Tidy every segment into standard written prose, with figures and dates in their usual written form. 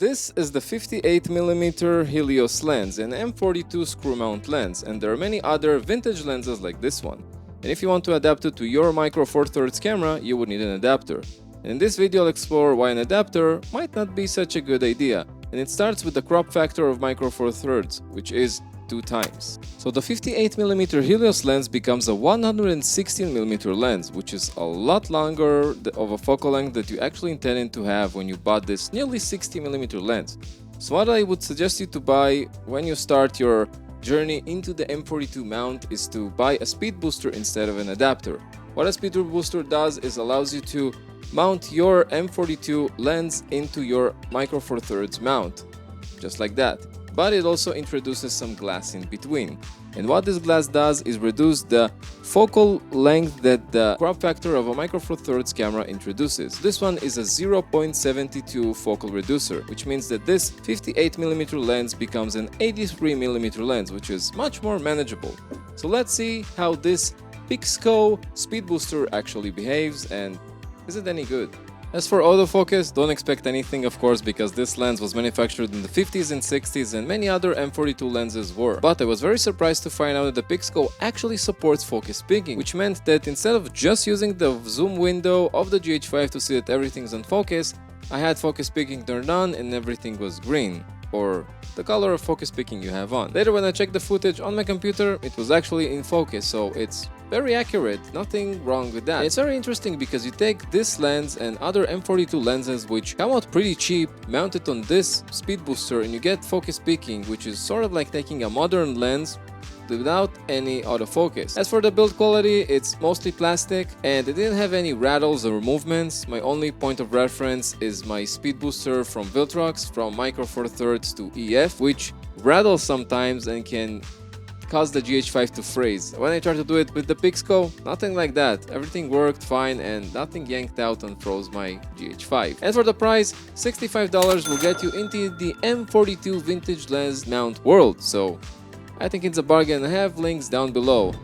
This is the 58mm Helios lens, an M42 screw mount lens, and there are many other vintage lenses like this one. And if you want to adapt it to your micro four thirds camera, you would need an adapter. And in this video I'll explore why an adapter might not be such a good idea. And it starts with the crop factor of micro four thirds, which is 2 times. So the 58mm Helios lens becomes a 116mm lens, which is a lot longer of a focal length that you actually intended to have when you bought this nearly 60mm lens. So what I would suggest you to buy when you start your journey into the M42 mount is to buy a speed booster instead of an adapter. What a speed booster does is allows you to mount your M42 lens into your micro four thirds mount, just like that. But it also introduces some glass in between. And what this glass does is reduce the focal length that the crop factor of a micro four thirds camera introduces. This one is a 0.72 focal reducer, which means that this 58mm lens becomes an 83mm lens, which is much more manageable. So let's see how this Pixco speed booster actually behaves, and is it any good? As for autofocus, don't expect anything, of course, because this lens was manufactured in the 50s and 60s and many other M42 lenses were. But I was very surprised to find out that the Pixco actually supports focus peaking, which meant that instead of just using the zoom window of the GH5 to see that everything's on focus, I had focus peaking turned on and everything was green, or the color of focus peaking you have on. Later when I checked the footage on my computer, it was actually in focus, so it's very accurate, nothing wrong with that. And it's very interesting because you take this lens and other M42 lenses which come out pretty cheap, mount it on this speed booster, and you get focus peaking, which is sort of like taking a modern lens without any autofocus. As for the build quality, it's mostly plastic and it didn't have any rattles or movements. My only point of reference is my speed booster from Viltrox from micro four thirds to EF, which rattles sometimes and can cause the GH5 to freeze. When I tried to do it with the Pixco, nothing like that. Everything worked fine and nothing yanked out and froze my GH5. And for the price, $65 will get you into the M42 vintage lens mount world. So I think it's a bargain. I have links down below.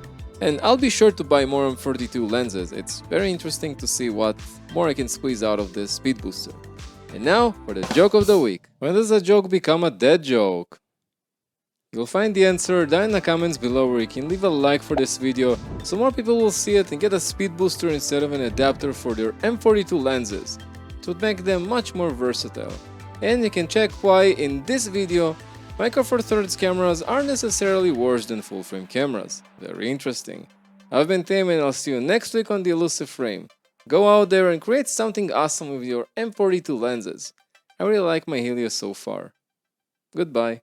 And I'll be sure to buy more M42 lenses. It's very interesting to see what more I can squeeze out of this speed booster. And now for the joke of the week. When does a joke become a dead joke? You'll find the answer down in the comments below, where you can leave a like for this video so more people will see it and get a speed booster instead of an adapter for their M42 lenses. It would make them much more versatile. And you can check why in this video micro four thirds cameras aren't necessarily worse than full frame cameras. Very interesting. I've been Tim and I'll see you next week on the Elusive frame. Go out there and create something awesome with your M42 lenses. I really like my Helios so far. Goodbye.